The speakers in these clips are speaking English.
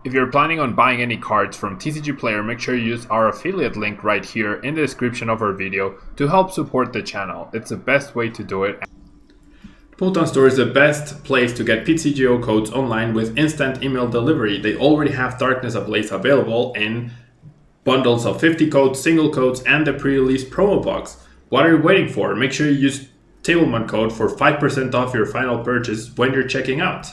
If you're planning on buying any cards from TCG Player, make sure you use our affiliate link right here in the description of our video to help support the channel. It's the best way to do it. Photon Store is the best place to get PTGO codes online with instant email delivery. They already have Darkness Ablaze available in bundles of 50 codes, single codes, and the pre-release promo box. What are you waiting for? Make sure you use Tablemon code for 5% off your final purchase when you're checking out.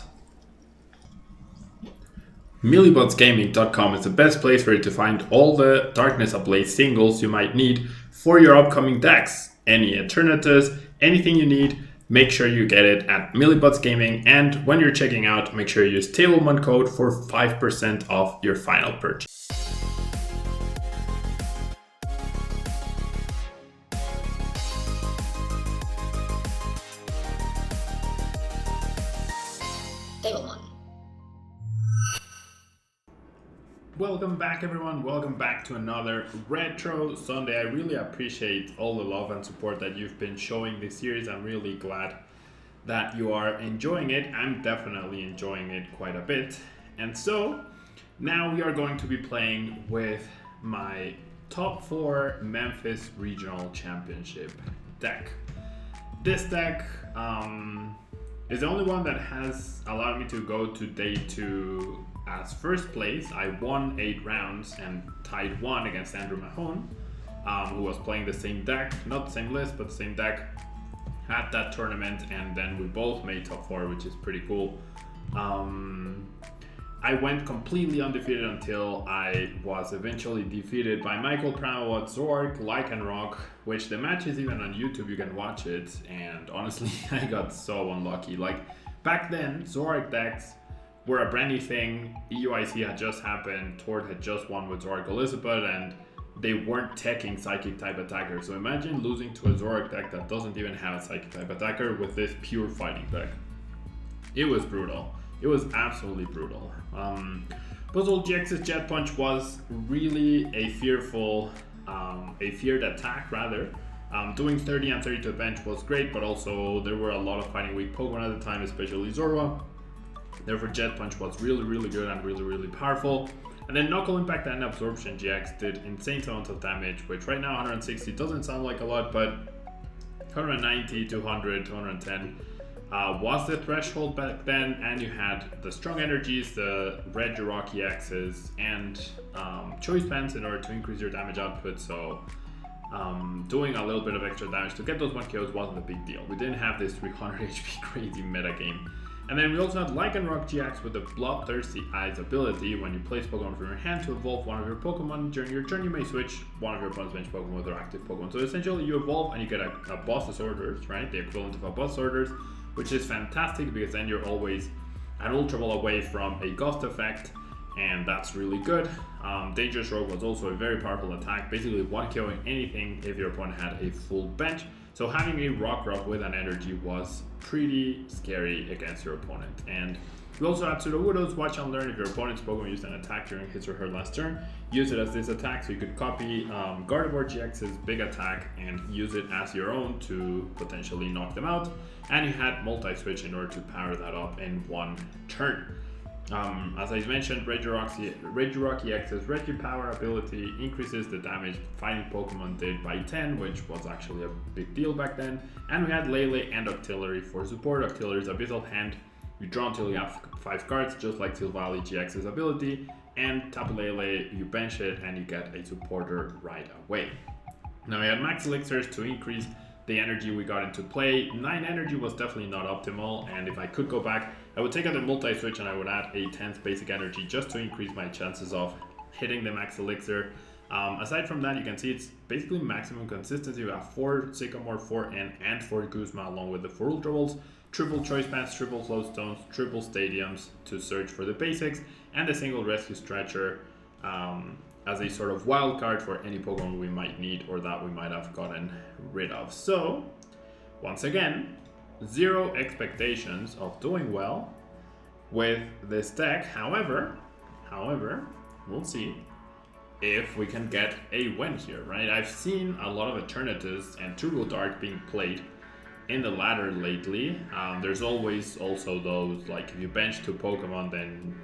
MillibotsGaming.com is the best place for you to find all the Darkness Ablaze singles you might need for your upcoming decks. Any alternatives, anything you need, make sure you get it at Millibots Gaming, and when you're checking out, make sure you use Tablemon code for 5% off your final purchase. Tablemon. Welcome back, everyone. Welcome back to another Retro Sunday. I really appreciate all the love and support that you've been showing this series. I'm really glad that you are enjoying it. I'm definitely enjoying it quite a bit. And so now we are going to be playing with my top 4 Memphis Regional Championship deck. This deck is the only one that has allowed me to go to day 2 as first place. I won 8 rounds and tied 1 against Andrew Mahone, who was playing the same deck, not the same list, but the same deck at that tournament, and then we both made top 4, which is pretty cool. I went completely undefeated until I was eventually defeated by Michael Pramawat, BUZZROC, Lycanroc, which the match is even on YouTube, you can watch it, and honestly, I got so unlucky. Like, back then, BUZZROC decks were a brand new thing. EUIC had just happened, Tord had just won with BUZZROC Elizabeth, and they weren't teching Psychic type attacker. So imagine losing to a BUZZROC deck that doesn't even have a Psychic type attacker with this pure fighting deck. It was brutal. It was absolutely brutal. Puzzle GX's Jet Punch was really a feared attack rather. Doing 30 and 30 to the bench was great, but also there were a lot of fighting weak Pokemon at the time, especially Zorua. Therefore, Jet Punch was really good and really powerful. And then Knuckle Impact and Absorption GX did insane amounts of damage, which right now 160 doesn't sound like a lot, but 190, 200, 210 was the threshold back then. And you had the Strong Energies, the Red Jirachi EXs, and Choice Bands in order to increase your damage output. So doing a little bit of extra damage to get those 1 KOs wasn't a big deal. We didn't have this 300 HP crazy meta game. And then we also had Lycanroc GX with the Bloodthirsty Eyes ability. When you place Pokemon from your hand to evolve one of your Pokemon during your turn, you may switch one of your opponent's bench Pokemon with their active Pokemon. So essentially you evolve and you get a boss's orders, right? The equivalent of a boss orders, which is fantastic because then you're always an Ultra Ball away from a Ghost effect, and that's really good. Dangerous Rogue was also a very powerful attack, basically 1KOing anything if your opponent had a full bench. So having a Rockruff with an energy was pretty scary against your opponent. And we also had Sudowoodo's Watch and Learn. If your opponent's Pokemon used an attack during his or her last turn, use it as this attack. So you could copy Gardevoir GX's big attack and use it as your own to potentially knock them out. And you had multi-switch in order to power that up in 1 turn. As I mentioned, Red Jirachi EX's Reggie Power ability increases the damage fighting Pokemon did by 10, which was actually a big deal back then. And we had Lele and Octillery for support. Octillery's Abyssal Hand, you draw until you have 5 cards, just like Silvally GX's ability. And Tapu Lele, you bench it and you get a supporter right away. Now we had Max Elixirs to increase the energy we got into play. 9 energy was definitely not optimal, and if I could go back, I would take out the multi-switch and I would add a 10th basic energy just to increase my chances of hitting the Max Elixir. Aside from that, you can see it's basically maximum consistency. You have 4 Sycamore, 4 N, and 4 Guzma, along with the 4 Ultra Balls, triple Choice Bands, triple Flowstones, triple Stadiums to search for the basics, and a single Rescue Stretcher as a sort of wild card for any Pokemon we might need or that we might have gotten rid of. So, once again, 0 expectations of doing well with this deck. However, we'll see if we can get a win here, right? I've seen a lot of Eternatus and Turbo Dark being played in the ladder lately. There's always also those, like, if you bench 2 Pokemon, then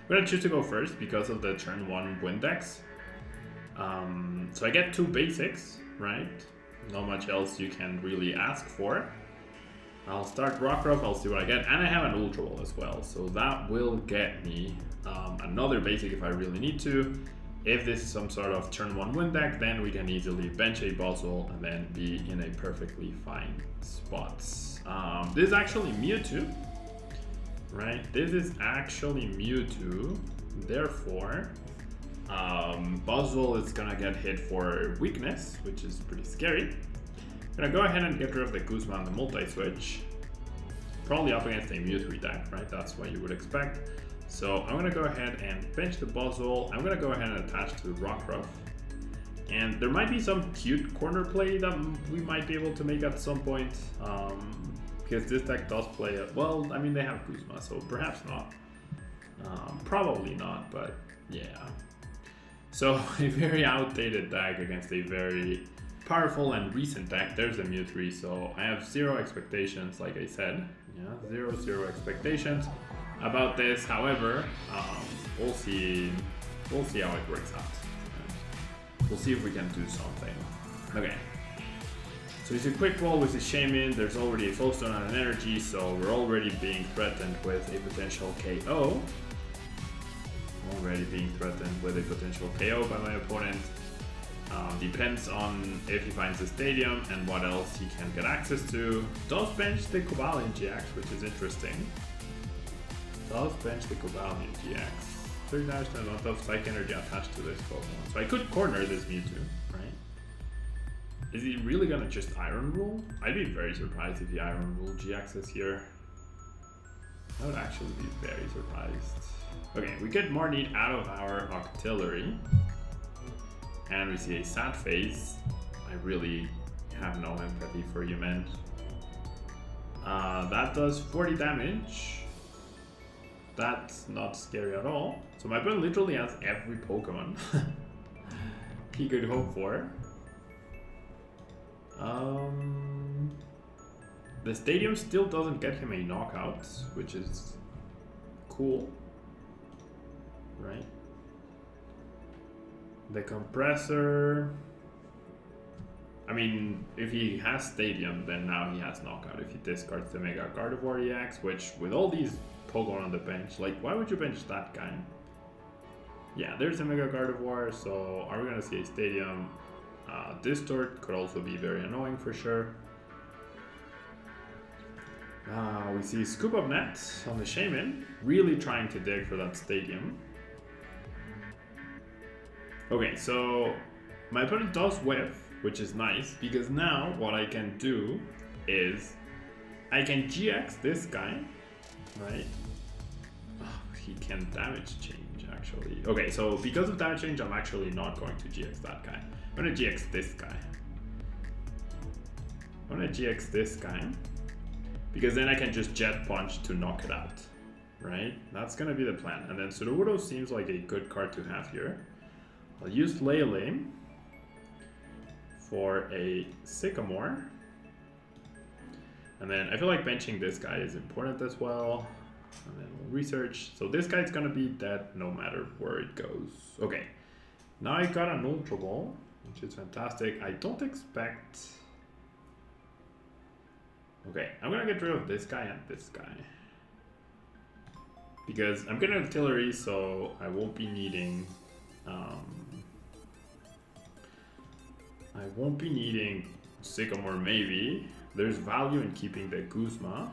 I'm gonna choose to go first because of the turn 1 Windex. So I get 2 basics, right? Not much else you can really ask for. I'll start Rockruff, I'll see what I get, and I have an Ultra Ball as well, so that will get me another basic if I really need to. If this is some sort of turn 1 win deck, then we can easily bench a Buzzle and then be in a perfectly fine spot. This is actually Mewtwo, right? This is actually Mewtwo, therefore Buzzle is gonna get hit for weakness, which is pretty scary. I'm gonna go ahead and get rid of the Guzma and the multi-switch. Probably up against a Mewtwo deck, right? That's what you would expect. So I'm gonna go ahead and bench the Buzzle. I'm gonna go ahead and attach to the Rockruff. And there might be some cute corner play that we might be able to make at some point. Because this deck does play it. Well, I mean, they have Guzma, so perhaps not. Probably not, but yeah. So a very outdated deck against a very powerful and recent deck. There's a Mewtwo, so I have 0 expectations, like I said. Yeah, zero expectations about this. However, we'll see how it works out. We'll see if we can do something. Okay. So it's a quick roll with the Shaman. There's already a Flowstone and an energy, so we're already being threatened with a potential KO. Already being threatened with a potential KO by my opponent. Depends on if he finds a stadium and what else he can get access to. Does bench the Cobalion GX, which is interesting. Does bench the Cobalion GX. 30 damage and a lot of Psych Energy attached to this Pokemon. So I could corner this Mewtwo, right? Is he really gonna just Iron Rule? I'd be very surprised if he Iron Rule GXs here. I would actually be very surprised. Okay, we get more need out of our Octillery. And we see a sad face. I really have no empathy for you, man. That does 40 damage. That's not scary at all. So my opponent literally has every Pokemon he could hope for. The stadium still doesn't get him a knockout, which is cool, right? The compressor, I mean, if he has Stadium, then now he has Knockout if he discards the Mega Gardevoir EX, which with all these Pokemon on the bench, like, why would you bench that guy? Yeah, there's a Mega Gardevoir, so are we gonna see a Stadium? Distort could also be very annoying for sure. We see Scoop Up Net on the Shaman, really trying to dig for that Stadium. Okay, so my opponent does whiff, which is nice, because now what I can do is I can GX this guy, right? Oh, he can damage change, actually. Okay, so because of damage change, I'm actually not going to GX that guy. I'm going to GX this guy. I'm going to GX this guy, because then I can just Jet Punch to knock it out, right? That's going to be the plan. And then Sudowoodo seems like a good card to have here. I'll use Lele for a Sycamore. And then I feel like benching this guy is important as well. And then we'll research. So this guy's gonna be dead no matter where it goes. Okay, now I got an Ultra Ball, which is fantastic. I don't expect... Okay, I'm gonna get rid of this guy and this guy. Because I'm getting artillery, so I won't be needing... I won't be needing Sycamore, maybe. There's value in keeping the Guzma.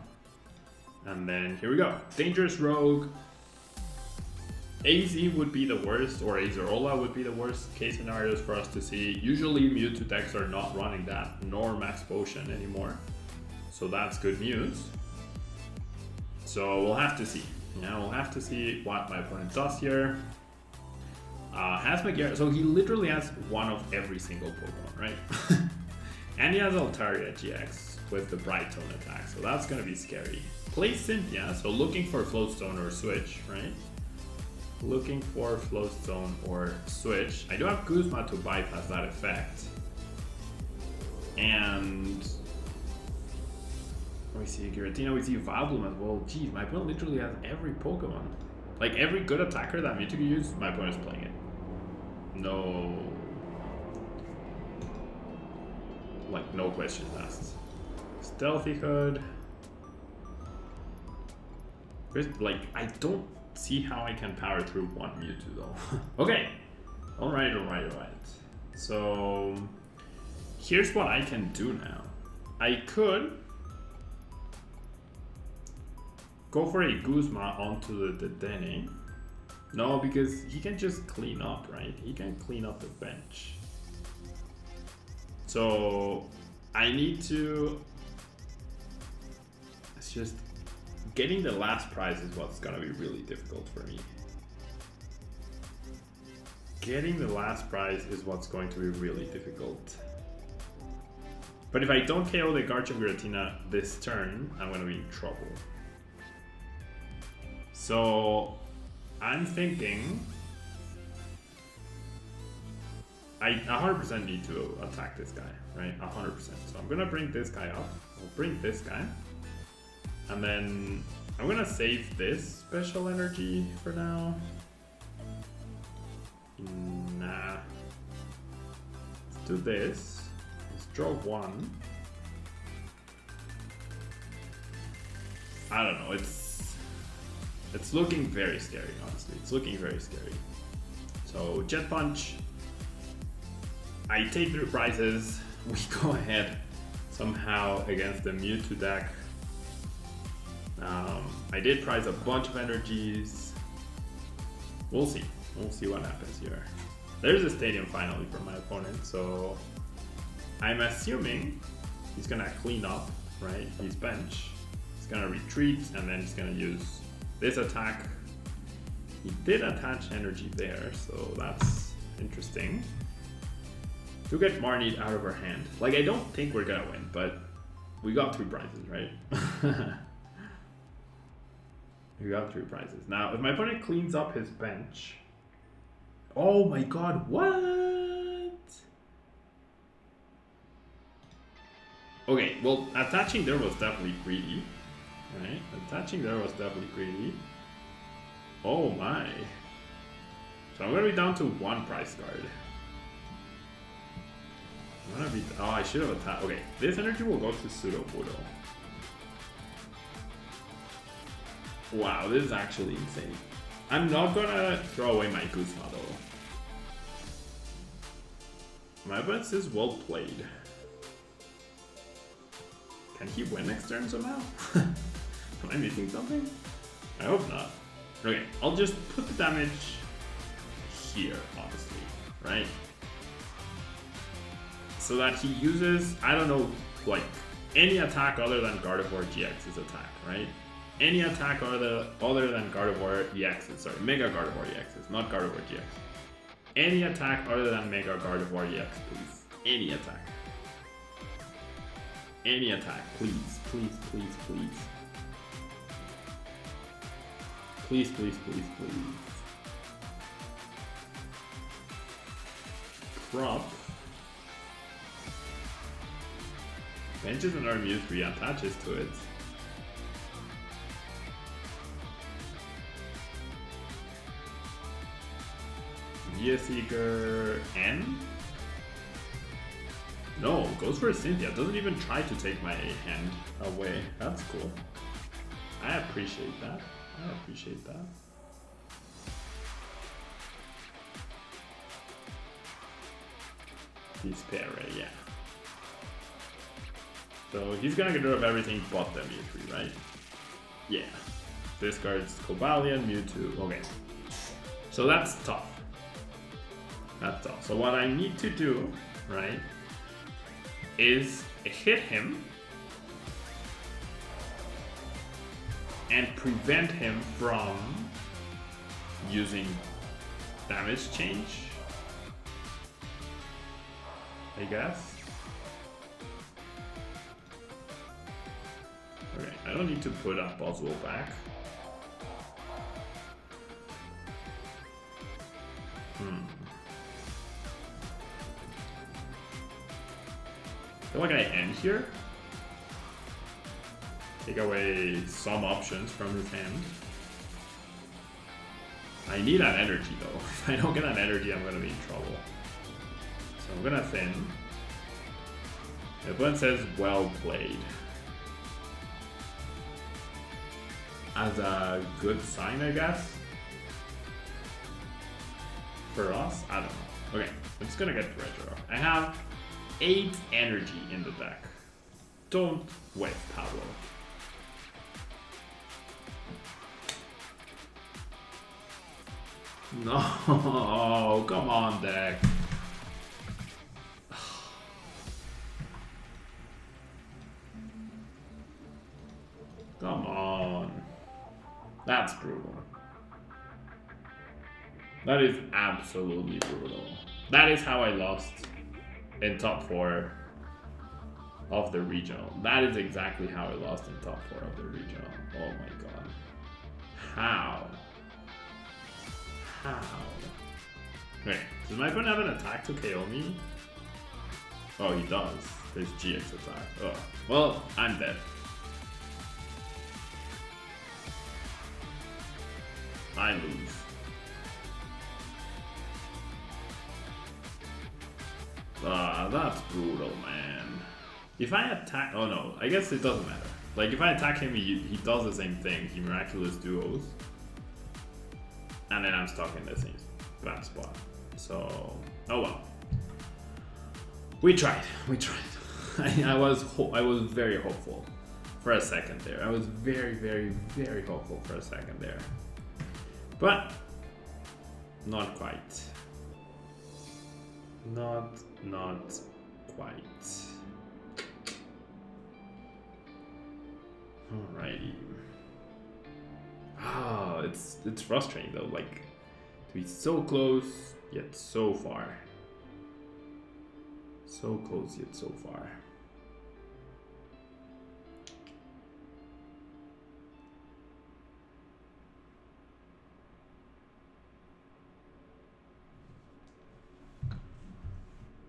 And then here we go. Dangerous Rogue. AZ would be the worst, or Azerola would be the worst case scenarios for us to see. Usually Mewtwo decks are not running that, nor Max Potion anymore. So that's good news. So we'll have to see. Yeah, we'll have to see what my opponent does here. Has Megair, so he literally has one of every single Pokemon, right? And he has Altaria GX with the Bright Tone attack, so that's gonna be scary. Plays Cynthia, so looking for Floatstone or Switch, right? Looking for Floatstone or Switch. I do have Guzma to bypass that effect. And we see Giratina, we see Vileplume as well. Geez, my opponent literally has every Pokemon. Like every good attacker that Mewtwo can use, my opponent is playing it. No. Like no questions asked. Stealthy Hood. Like I don't see how I can power through one Mewtwo though. Okay. Alright. So here's what I can do now. I could go for a Guzma onto the Dene. No, because he can just clean up, right? He can clean up the bench. So I need to... It's just... Getting the last prize is what's gonna be really difficult for me. Getting the last prize is what's going to be really difficult. But if I don't KO the Garchomp Giratina this turn, I'm gonna be in trouble. So I'm thinking I 100% need to attack this guy, right? 100%. So I'm gonna bring this guy up. I'll bring this guy. And then I'm gonna save this special energy for now. Nah. Let's do this. Let's draw one. I don't know, it's looking very scary, honestly. It's looking very scary. So Jet Punch. I take the prizes. We go ahead somehow against the Mewtwo deck. I did prize a bunch of energies. We'll see. We'll see what happens here. There's a stadium finally for my opponent, so I'm assuming he's gonna clean up, right? His bench. He's gonna retreat and then he's gonna use this attack. He did attach energy there, so that's interesting. To get Marnie out of her hand. Like, I don't think we're gonna win, but we got 3 prizes, right? We got 3 prizes. Now, if my opponent cleans up his bench... Oh my god, what? Okay, well, attaching there was definitely greedy. Right? Attaching there was definitely greedy. Oh my. So I'm gonna be down to 1 prize card. I'm gonna be... Oh, I should have attacked... Okay, this energy will go to Sudowoodo. Wow, this is actually insane. I'm not gonna throw away my Guzma though. My opponent is well played. Can he win next turn somehow? Am I missing something? I hope not. Okay, I'll just put the damage here, honestly, right? So that he uses, I don't know, like any attack other than Gardevoir GX's attack, right? Any attack other than Gardevoir EXs, sorry, Mega Gardevoir EXs, not Gardevoir GX. Any attack other than Mega Gardevoir EX, please. Any attack. Any attack, please, please, please, please. Please, please, please, please. Prop. Benches another Mewtwo, attaches to it. Seeker N? No, goes for a Cynthia. Doesn't even try to take my hand away. That's cool. I appreciate that. I appreciate that. He's Pere, yeah. So he's gonna get rid of everything but the Mewtwo, right? Yeah. Discards Cobalion, Mewtwo. Okay. So that's tough. That's all. So what I need to do, right, is hit him and prevent him from using damage change, I guess. Okay, I don't need to put up BUZZROC back. I feel like I end here. Take away some options from his hand. I need an energy though. If I don't get an energy, I'm gonna be in trouble. So I'm gonna thin. The opponent says, well played. As a good sign, I guess. For us? I don't know. Okay, I'm just gonna get Retro. I have 8 energy in the deck. Don't wait, Pablo. No, come on, deck. Come on. That's brutal. That is absolutely brutal. That is how I lost in top 4 of the regional. That is exactly how I lost in top 4 of the regional. Oh my god. How? How? Wait, does my opponent have an attack to KO me? Oh, he does. His GX attack. Oh, well, I'm dead. I lose. Ah, that's brutal, man. If I attack... Oh no, I guess it doesn't matter. Like, if I attack him, he does the same thing. He miraculous duos. And then I'm stuck in the same bad spot. So, oh well. We tried. We tried. I was very hopeful for a second there. I was very, very, very hopeful for a second there. But not quite. Not quite. Alrighty. Ah, it's frustrating though, like to be so close yet so far. So close yet so far.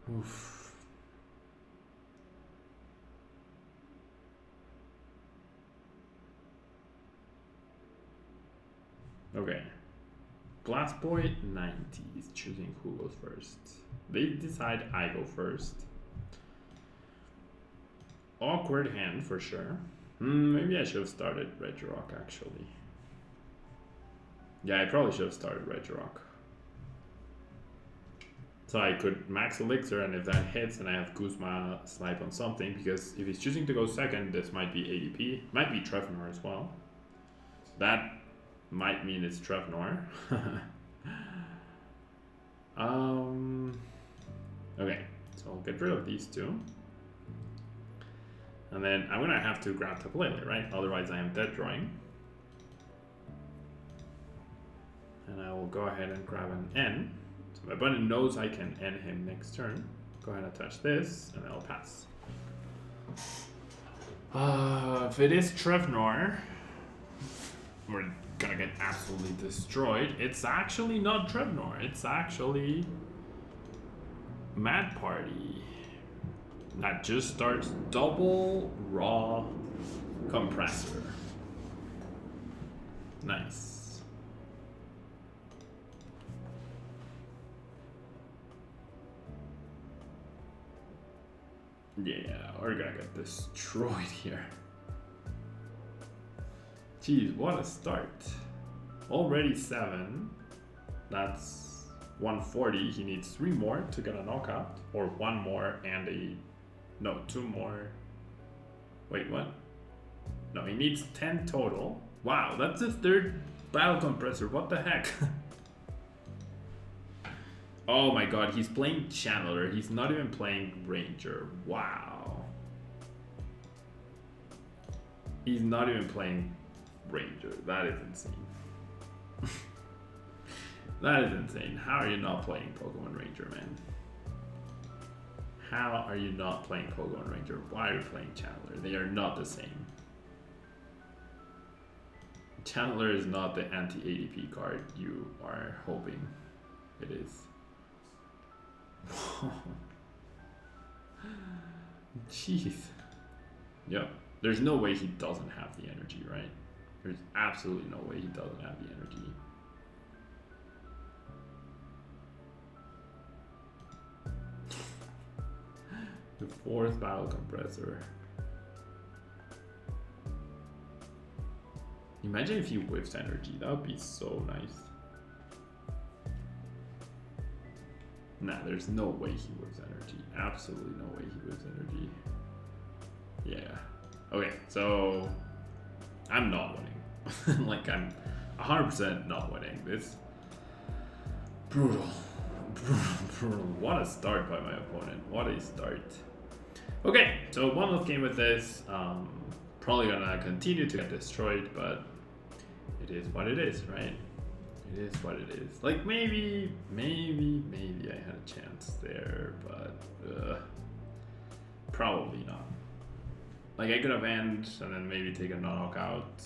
Oof. Okay. Blast Boy 90 is choosing who goes first. They decide I go first. Awkward hand for sure. Maybe I should have started BUZZROC actually. Yeah, I probably should have started BUZZROC. So I could max Elixir, and if that hits and I have Guzma snipe on something, because if he's choosing to go second, this might be ADP. Might be Trevnor as well. That might mean it's Trevnor. Okay, so I'll get rid of these two. And then I'm gonna have to grab Tablemon, right? Otherwise I am dead drawing. And I will go ahead and grab an N. So my opponent knows I can end him next turn. Go ahead and touch this, and I'll pass. If it is Trevnor, we're gonna get absolutely destroyed. It's actually not Trevnor. It's actually Mad Party. That just starts double raw compressor. Nice. Yeah, we're gonna get destroyed here. Jeez, what a start. Already 7. That's 140. He needs 3 more to get a knockout. Or 1 more and a... No, 2 more. Wait, what? No, he needs 10 total. Wow, that's the 3rd battle compressor. What the heck? Oh my god, he's playing Channeler. He's not even playing Ranger. Wow. He's not even playing Ranger. That is insane. That is insane. How are you not playing Pokemon Ranger, man? How are you not playing Pokemon Ranger? Why are you playing Channeler? They are not the same. Channeler is not the anti-ADP card you are hoping it is. Jeez. Yep. There's no way he doesn't have the energy, right? There's absolutely no way he doesn't have the energy. 4th battle compressor. Imagine if he whiffs energy, that would be so nice. Nah, there's no way he whiffs energy. Absolutely no way he whiffs energy. Yeah. Okay, so I'm not winning. Like, I'm 100% not winning. This brutal. What a start by my opponent. What a start. Okay, so one left game with this. Probably gonna continue to get destroyed, but it is what it is, right? It is what it is. Like, maybe I had a chance there, but probably not. Like, I could have ended and then maybe take a knockout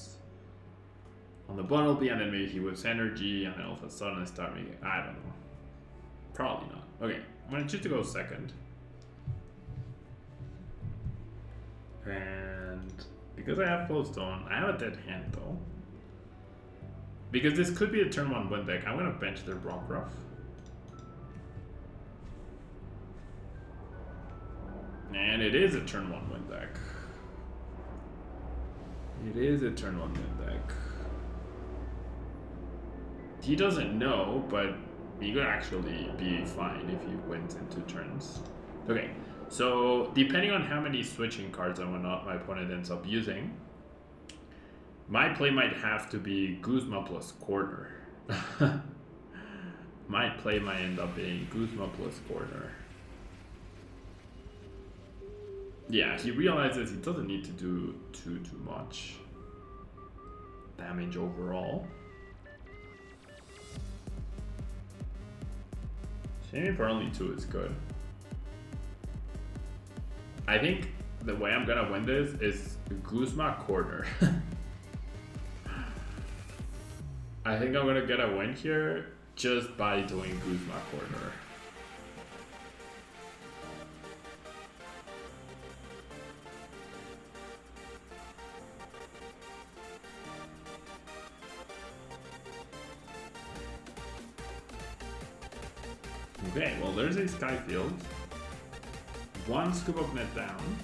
on the Bumblebee, and then maybe he whips energy, and then all of a sudden I start making, I don't know. Probably not. Okay, I'm gonna choose to go second. And because I have Flowstone, I have a dead hand though. Because this could be a turn 1 win deck, I'm gonna bench the Rockruff. And it is a turn 1 win deck. It is a turn 1 win deck. He doesn't know, but he could actually be fine if he wins in 2 turns. Okay, so depending on how many switching cards and whatnot my opponent ends up using, my play might have to be Guzma plus Corner. My play might end up being Guzma plus Corner. Yeah, he realizes he doesn't need to do too much damage overall. Shaving for only 2 is good. I think the way I'm gonna win this is Guzma Corner. I think I'm gonna get a win here just by doing Guzma Corner. Okay, well there's a Skyfield. 1 Scoop of Net down.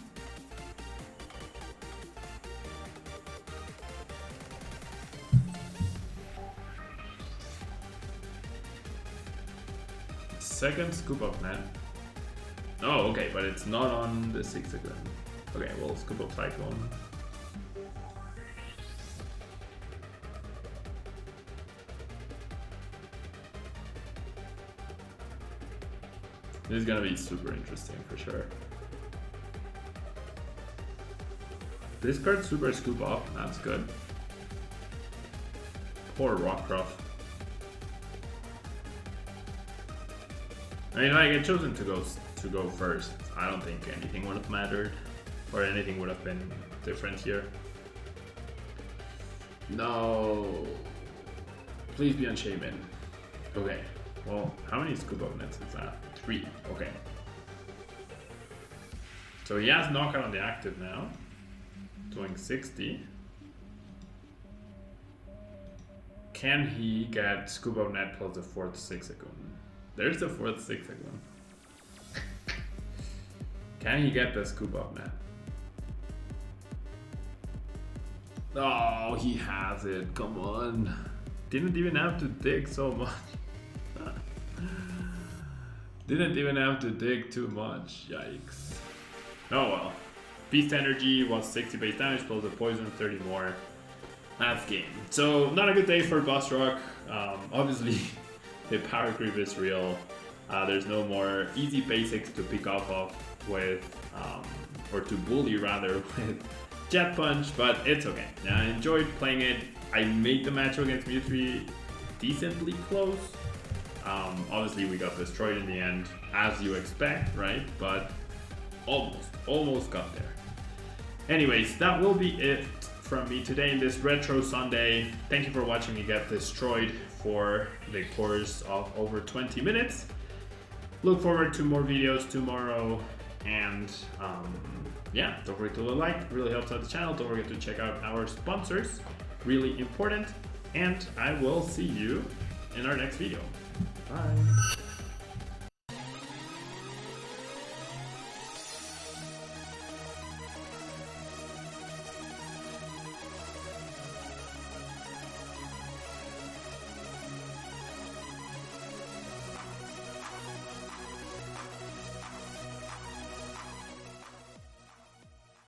Second Scoop of Net. Oh, okay, but it's not on the 6 again. Okay, well, Scoop of Cyclone. This is gonna be super interesting for sure. This card super scoop up, that's good. Poor Rockruff. I mean, if I get chosen to go first, I don't think anything would have mattered, or anything would have been different here. No, please be on Shaman. Okay, well, how many scoop up nets is that? 3, okay. So he has knockout on the active now, doing 60. Can he get scoop up net plus the 4th 6 second? There's the 4th 6 second. Can he get the scoop up net? Oh, he has it, come on. Didn't even have to dig so much. Didn't even have to dig too much, yikes. Oh well. Beast Energy was 60 base damage plus the poison, 30 more. That's game. So, not a good day for BUZZROC. Obviously, the power creep is real. There's no more easy basics to pick off of with, or to bully rather, with Jet Punch, but it's okay. I enjoyed playing it. I made the match against Mewtwo decently close. Obviously we got destroyed in the end, as you expect, right? But almost got there. Anyways, that will be it from me today in this Retro Sunday. Thank you for watching me get destroyed for the course of over 20 minutes. Look forward to more videos tomorrow, and yeah, don't forget to like, it really helps out the channel. Don't forget to check out our sponsors, really important, and I will see you in our next video. Bye.